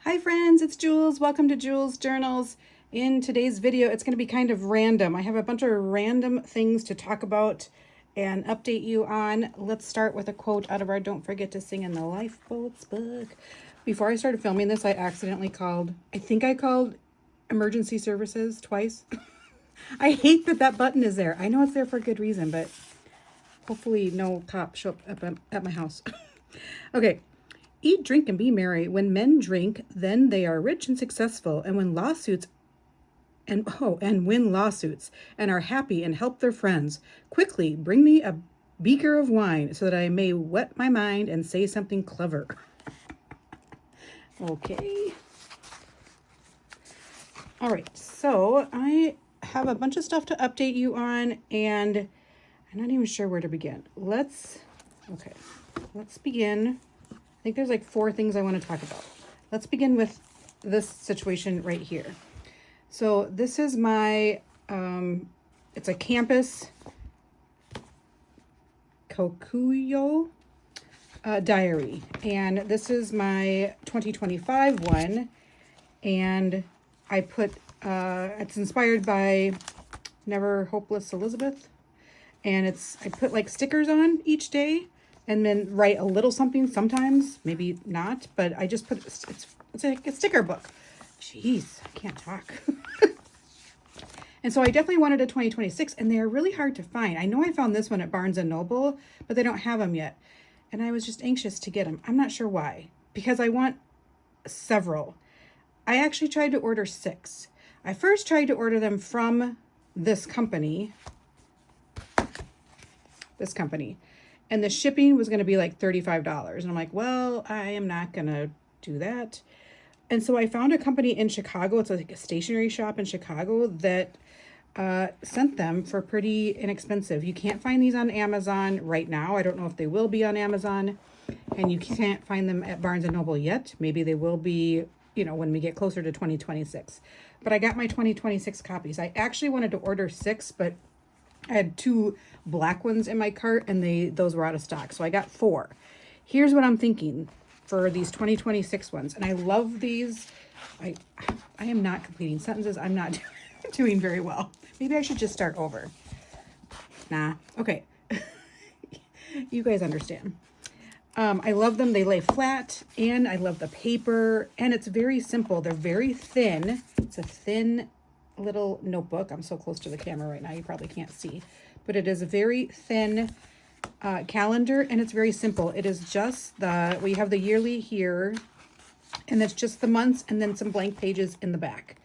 Hi friends, it's Jules. Welcome to Jules Journals. In today's video, it's going to be kind of random. I have a bunch of random things to talk about and update you on. Let's start with a quote out of our Don't Forget to Sing in the Lifeboats book. Before I started filming this, I accidentally called emergency services twice. I hate that button is there. I know it's there for a good reason, but hopefully no cops show up at my house. Okay. Eat, drink, and be merry. When men drink, then they are rich and successful. And when lawsuits and win lawsuits and are happy and help their friends. Quickly bring me a beaker of wine so that I may wet my mind and say something clever. Okay. All right. So I have a bunch of stuff to update you on, and I'm not even sure where to begin. Let's begin. I think there's like 4 things I want to talk about. Let's begin with this situation right here. So this is my, it's a campus Kokuyo diary. And this is my 2025 one. And I put, it's inspired by Never Hopeless Elizabeth. And I put like stickers on each day. And then write a little something sometimes, maybe not, but I just put, it's like a sticker book. Jeez, I can't talk. And so I definitely wanted a 2026, and they're really hard to find. I know I found this one at Barnes & Noble, but they don't have them yet. And I was just anxious to get them. I'm not sure why, because I want several. I actually tried to order 6. I first tried to order them from this company. And the shipping was going to be like $35. And I'm like, well, I am not going to do that. And so I found a company in Chicago. It's like a stationery shop in Chicago that sent them for pretty inexpensive. You can't find these on Amazon right now. I don't know if they will be on Amazon. And you can't find them at Barnes & Noble yet. Maybe they will be, when we get closer to 2026. But I got my 2026 copies. I actually wanted to order 6, but I had 2 black ones in my cart, and those were out of stock. So I got 4. Here's what I'm thinking for these 2026 ones. And I love these. I am not completing sentences. I'm not doing very well. Maybe I should just start over. Nah. Okay. You guys understand. I love them. They lay flat, and I love the paper, and it's very simple. They're very thin. It's a thin little notebook. I'm so close to the camera right now, you probably can't see, but it is a very thin calendar, and it's very simple. It is just we have the yearly here, and it's just the months and then some blank pages in the back.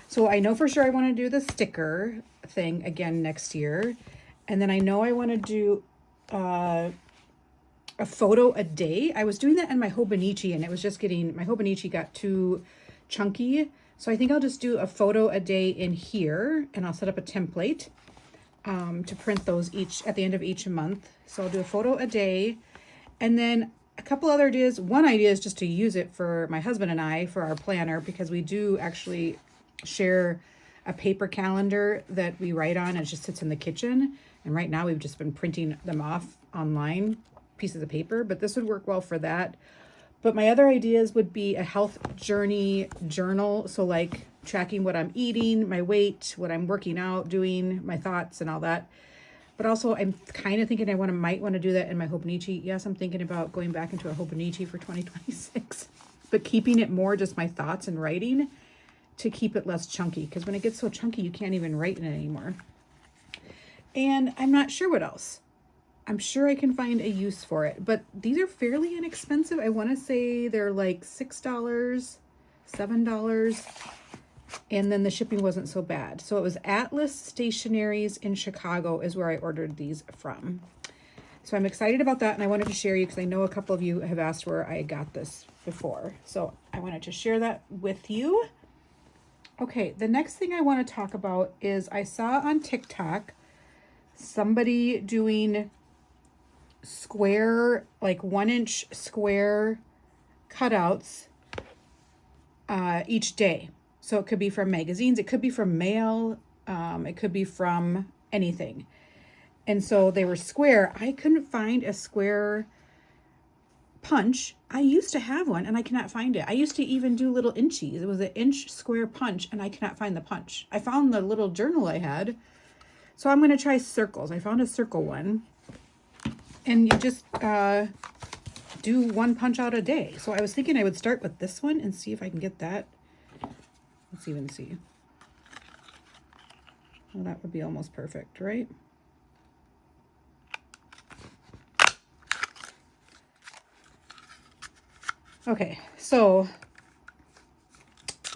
So I know for sure I want to do the sticker thing again next year, and then I know I want to do a photo a day. I was doing that in my Hobonichi, and it was just my Hobonichi got too chunky. So I think I'll just do a photo a day in here, and I'll set up a template to print those at the end of each month. So I'll do a photo a day, and then a couple other ideas. One idea is just to use it for my husband and I for our planner, because we do actually share a paper calendar that we write on. It just sits in the kitchen, and right now we've just been printing them off online, pieces of paper, but this would work well for that. But my other ideas would be a health journey journal. So like tracking what I'm eating, my weight, what I'm working out, doing, my thoughts and all that. But also I'm kind of thinking I might want to do that in my Hobonichi. Yes, I'm thinking about going back into a Hobonichi for 2026, but keeping it more just my thoughts and writing to keep it less chunky. Because when it gets so chunky, you can't even write in it anymore. And I'm not sure what else. I'm sure I can find a use for it, but these are fairly inexpensive. I want to say they're like $6, $7, and then the shipping wasn't so bad. So it was Atlas Stationaries in Chicago is where I ordered these from. So I'm excited about that, and I wanted to share you because I know a couple of you have asked where I got this before. So I wanted to share that with you. Okay, the next thing I want to talk about is I saw on TikTok somebody doing square, like 1-inch square cutouts each day. So it could be from magazines, it could be from mail, it could be from anything. And so they were square. I couldn't find a square punch. I used to have one and I cannot find it. I used to even do little inchies. It was an inch square punch and I cannot find the punch. I found the little journal I had. So I'm going to try circles. I found a circle one. And you just do one punch out a day. So I was thinking I would start with this one and see if I can get that. Let's even see. Well, that would be almost perfect, right? Okay, so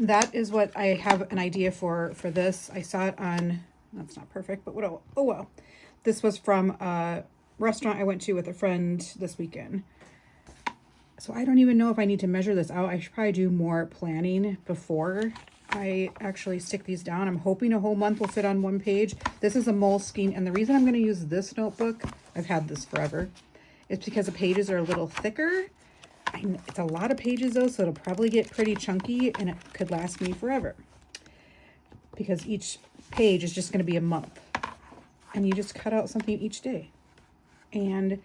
that is what I have an idea for this. I saw it on, that's not perfect, but what, oh well. This was from a restaurant I went to with a friend this weekend. So I don't even know if I need to measure this out. I should probably do more planning before I actually stick these down. I'm hoping a whole month will fit on one page. This is a Moleskin, and the reason I'm going to use this notebook, I've had this forever, is because the pages are a little thicker. It's a lot of pages though, so it'll probably get pretty chunky and it could last me forever. Because each page is just going to be a month. And you just cut out something each day. And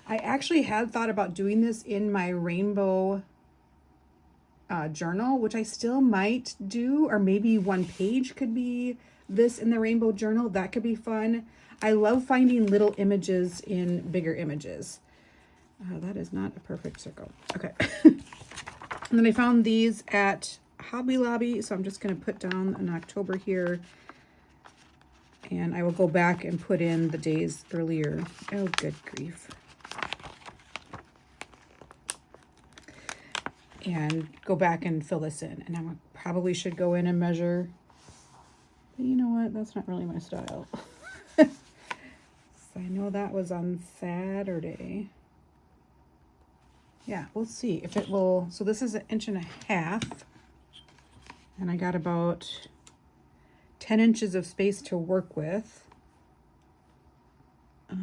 I actually had thought about doing this in my rainbow journal, which I still might do, or maybe one page could be this in the rainbow journal. That could be fun. I love finding little images in bigger images. That is not a perfect circle. Okay. And then I found these at Hobby Lobby. So I'm just going to put down an October here. And I will go back and put in the days earlier. Oh, good grief. And go back and fill this in. And I probably should go in and measure. But you know what? That's not really my style. So I know that was on Saturday. Yeah, we'll see if it will. So this is 1.5 inches. And I got about 10 inches of space to work with. I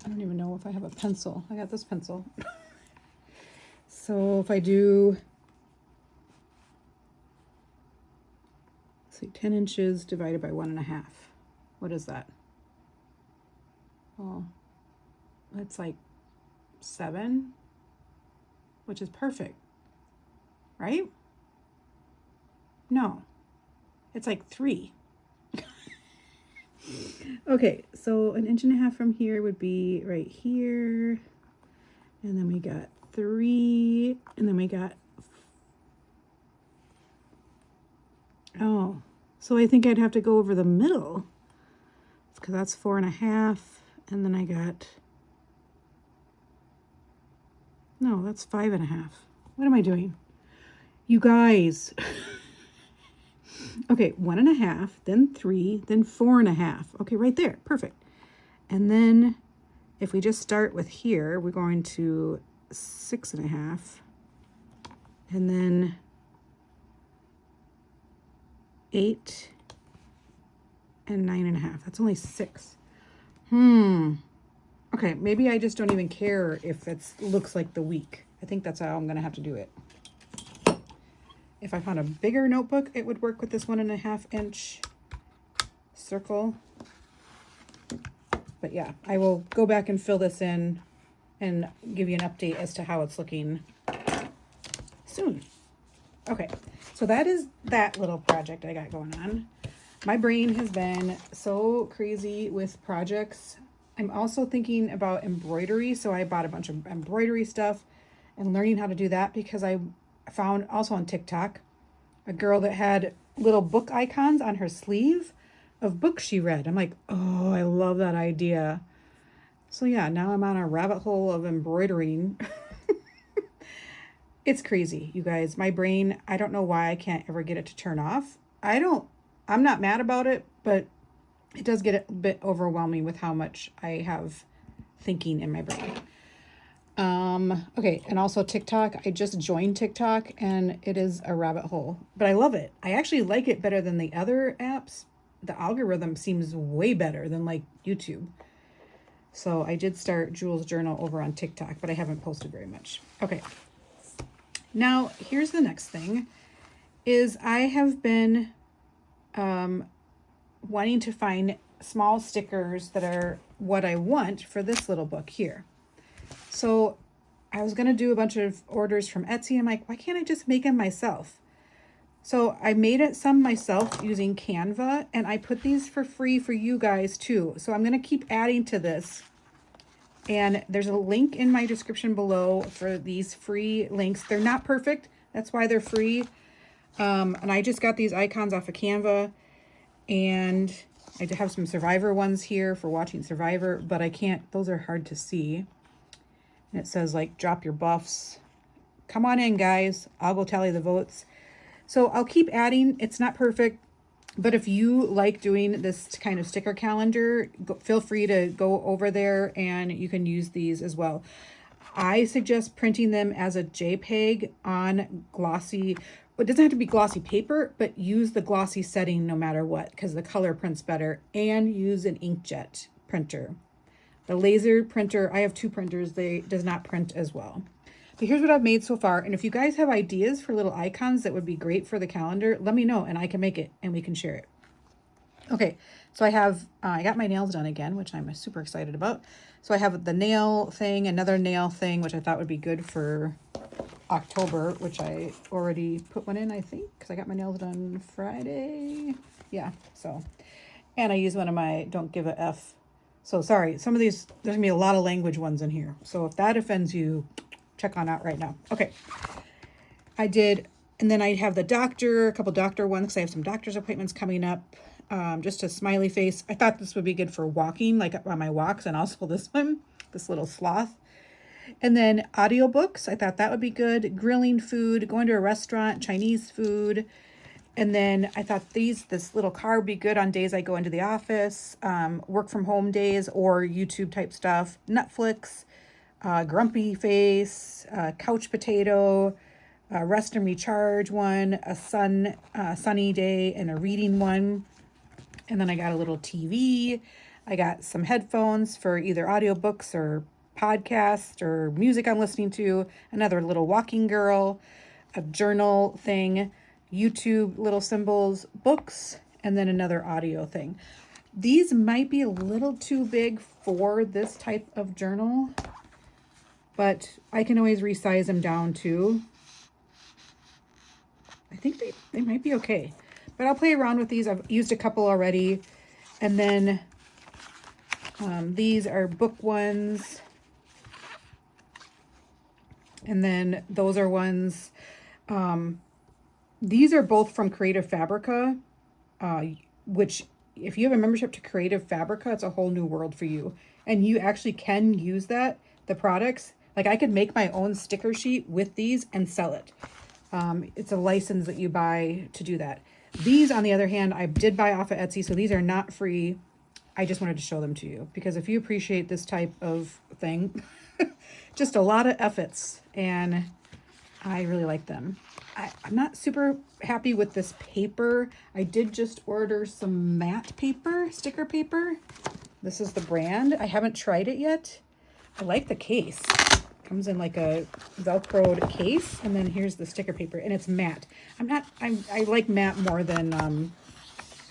don't even know if I have a pencil. I got this pencil. So if I do, let's see, 10 inches divided by 1.5. What is that? Oh, it's like 7, which is perfect, right? No, it's like 3. Okay, so 1.5 inches from here would be right here. And then we got 3, and then we got, oh, so I think I'd have to go over the middle. It's because that's 4.5, and then I got, no, that's 5.5. What am I doing? You guys. Okay, 1.5, then 3, then 4.5. Okay, right there, perfect. And then if we just start with here, we're going to 6.5, and then 8 and 9.5. That's only 6. Okay, maybe I just don't even care if it looks like the week. I think that's how I'm gonna have to do it. If I found a bigger notebook, it would work with this 1.5 inch circle. But yeah, I will go back and fill this in and give you an update as to how it's looking soon. Okay, so that is that little project I got going on. My brain has been so crazy with projects. I'm also thinking about embroidery, so I bought a bunch of embroidery stuff and learning how to do that because I found also on TikTok a girl that had little book icons on her sleeve of books she read. I'm like, oh, I love that idea. So yeah, now I'm on a rabbit hole of embroidering. It's crazy, you guys. My brain, I don't know why I can't ever get it to turn off. I'm not mad about it, but it does get a bit overwhelming with how much I have thinking in my brain. Okay, and also TikTok. I just joined TikTok and it is a rabbit hole, but I love it. I actually like it better than the other apps. The algorithm seems way better than like YouTube. So I did start Jules' Journal over on TikTok, but I haven't posted very much. Okay. Now, here's the next thing is I have been wanting to find small stickers that are what I want for this little book here. So I was going to do a bunch of orders from Etsy, and I'm like, why can't I just make them myself? So I made it some myself using Canva, and I put these for free for you guys too. So I'm going to keep adding to this. And there's a link in my description below for these free links. They're not perfect. That's why they're free. And I just got these icons off of Canva. And I have some Survivor ones here for watching Survivor, but I can't, those are hard to see. And it says like, drop your buffs. Come on in, guys. I'll go tally the votes. So I'll keep adding. It's not perfect. But if you like doing this kind of sticker calendar, feel free to go over there and you can use these as well. I suggest printing them as a JPEG on glossy. It doesn't have to be glossy paper, but use the glossy setting no matter what, because the color prints better, and use an inkjet printer. The laser printer, I have two printers, does not print as well. But here's what I've made so far. And if you guys have ideas for little icons that would be great for the calendar, let me know and I can make it and we can share it. Okay, so I have, I got my nails done again, which I'm super excited about. So I have the nail thing, another nail thing, which I thought would be good for October, which I already put one in, I think, because I got my nails done Friday. Yeah, so, and I use one of my Don't Give a F. So sorry, some of these, there's gonna be a lot of language ones in here. So if that offends you, check on out right now. Okay, I did, and then I have the doctor, a couple doctor ones, because I have some doctor's appointments coming up. Just a smiley face. I thought this would be good for walking, like on my walks, and also this one, this little sloth. And then audiobooks, I thought that would be good. Grilling food, going to a restaurant, Chinese food. And then I thought this little card would be good on days I go into the office, work from home days, or YouTube type stuff. Netflix, grumpy face, couch potato, rest and recharge one, a sunny day, and a reading one. And then I got a little TV. I got some headphones for either audiobooks or podcasts or music I'm listening to, another little walking girl, a journal thing, YouTube little symbols, books, and then another audio thing. These might be a little too big for this type of journal, but I can always resize them down too. I think they might be okay, but I'll play around with these. I've used a couple already. And then these are book ones. And then those are ones, these are both from Creative Fabrica, which if you have a membership to Creative Fabrica, it's a whole new world for you. And you actually can use that, the products. Like I could make my own sticker sheet with these and sell it. It's a license that you buy to do that. These, on the other hand, I did buy off of Etsy, so these are not free. I just wanted to show them to you because if you appreciate this type of thing, just a lot of efforts, and I really like them. I'm not super happy with this paper. I did just order some matte paper, sticker paper. This is the brand. I haven't tried it yet. I like the case. Comes in like a Velcroed case, and then here's the sticker paper, and it's matte. I like matte more than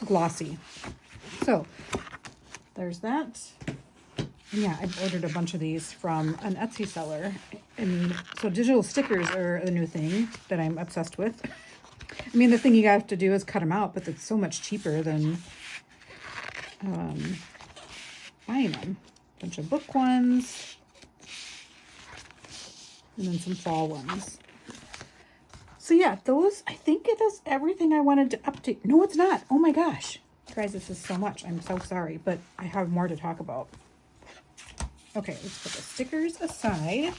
glossy. So there's that. And yeah, I've ordered a bunch of these from an Etsy seller, and so digital stickers are the new thing that I'm obsessed with. I mean, the thing you have to do is cut them out, but it's so much cheaper than buying them. A bunch of book ones. And then some fall ones. So yeah, those, I think it is everything I wanted to update. No, it's not. Oh my gosh. Guys, this is so much. I'm so sorry, but I have more to talk about. Okay, let's put the stickers aside.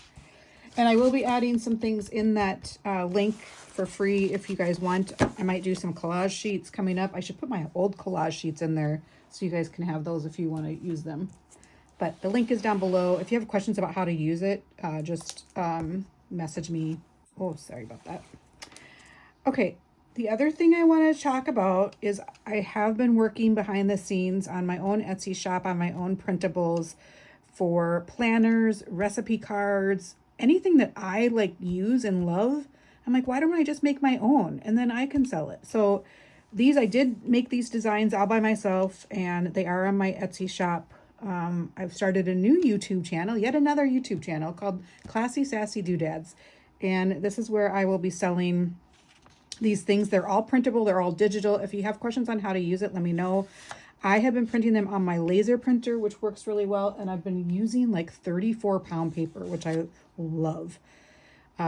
And I will be adding some things in that link for free if you guys want. I might do some collage sheets coming up. I should put my old collage sheets in there so you guys can have those if you want to use them. But the link is down below. If you have questions about how to use it, just message me. Oh, sorry about that. Okay, the other thing I want to talk about is I have been working behind the scenes on my own Etsy shop, on my own printables for planners, recipe cards, anything that I like use and love. I'm like, why don't I just make my own and then I can sell it? So these, I did make these designs all by myself, and they are on my Etsy shop. I've started a new YouTube channel, yet another YouTube channel called Sassy Doo Dads. And this is where I will be selling these things. They're all printable. They're all digital. If you have questions on how to use it, let me know. I have been printing them on my laser printer, which works really well. And I've been using like 34-pound paper, which I love.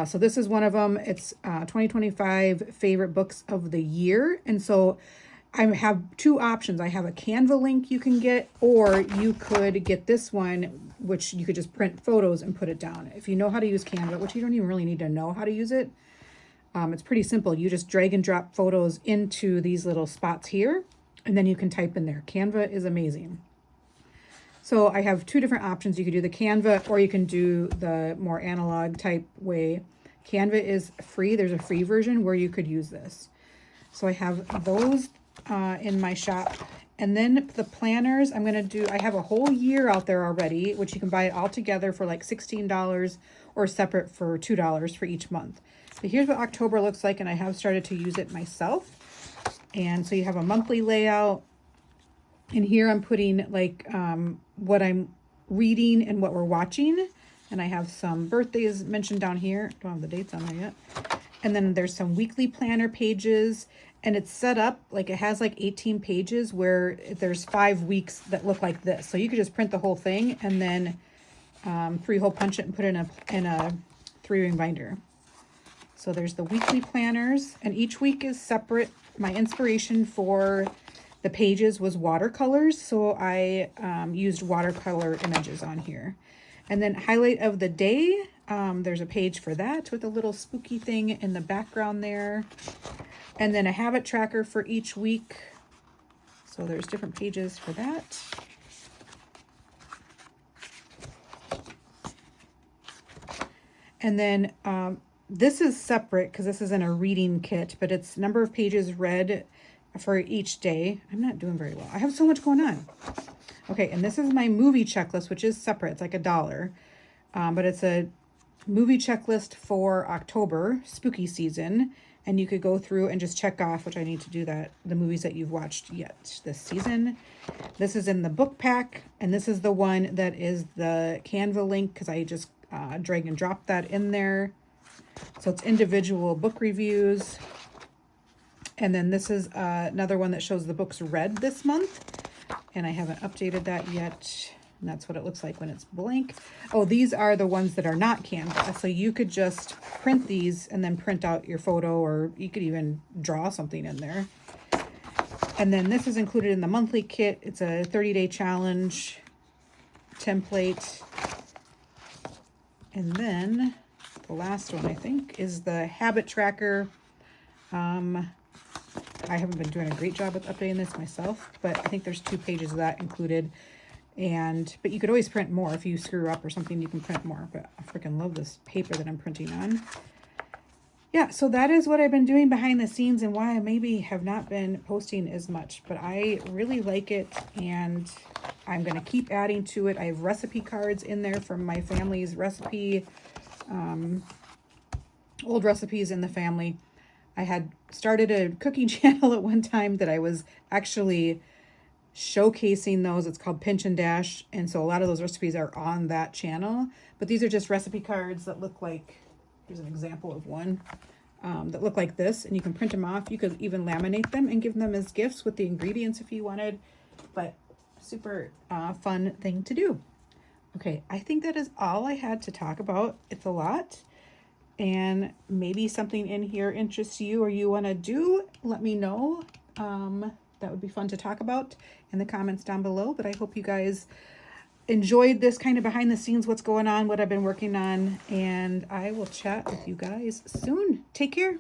So this is one of them. It's 2025 favorite books of the year. And so I have two options. I have a Canva link you can get, or you could get this one, which you could just print photos and put it down. If you know how to use Canva, which you don't even really need to know how to use it, it's pretty simple. You just drag and drop photos into these little spots here, and then you can type in there. Canva is amazing. So I have two different options. You could do the Canva, or you can do the more analog type way. Canva is free. There's a free version where you could use this. So I have those in my shop. And then the planners, I have a whole year out there already, which you can buy it all together for like $16 or separate for $2 for each month. So here's what October looks like, and I have started to use it myself. And so you have a monthly layout. And here I'm putting like what I'm reading and what we're watching. And I have some birthdays mentioned down here. Don't have the dates on there yet. And then there's some weekly planner pages. And it's set up like it has like 18 pages where there's 5 weeks that look like this. So you could just print the whole thing and then 3-hole punch it and put it in a 3-ring binder. So there's the weekly planners, and each week is separate. My inspiration for the pages was watercolors, so I used watercolor images on here. And then highlight of the day, there's a page for that with a little spooky thing in the background there. And then a habit tracker for each week. So there's different pages for that. And then this is separate because this is in a reading kit, but it's number of pages read for each day. I'm not doing very well. I have so much going on. Okay, and this is my movie checklist, which is separate. It's like $1. But it's a movie checklist for October, spooky season. And you could go through and just check off, which I need to do that, the movies that you've watched yet this season. This is in the book pack, and this is the one that is the Canva link because I just drag and drop that in there. So it's individual book reviews. And then this is another one that shows the books read this month. And I haven't updated that yet. And that's what it looks like when it's blank. Oh, these are the ones that are not Canva. So you could just print these and then print out your photo, or you could even draw something in there. And then this is included in the monthly kit. It's a 30-day challenge template. And then the last one, I think, is the habit tracker. I haven't been doing a great job with updating this myself, but I think there's 2 pages of that included. But you could always print more. If you screw up or something, you can print more. But I freaking love this paper that I'm printing on. Yeah, so that is what I've been doing behind the scenes and why I maybe have not been posting as much. But I really like it, and I'm going to keep adding to it. I have recipe cards in there from my family's recipe, old recipes in the family. I had started a cooking channel at one time that I was actually showcasing those. It's called Pinch and Dash, and so a lot of those recipes are on that channel. But these are just recipe cards that look like, here's an example of one, that look like this, and you can print them off. You could even laminate them and give them as gifts with the ingredients if you wanted. But super fun thing to do. Okay, I think that is all I had to talk about. It's a lot, and maybe something in here interests you or you want to do. Let me know. That would be fun to talk about in the comments down below. But I hope you guys enjoyed this kind of behind the scenes, what's going on, what I've been working on. And I will chat with you guys soon. Take care.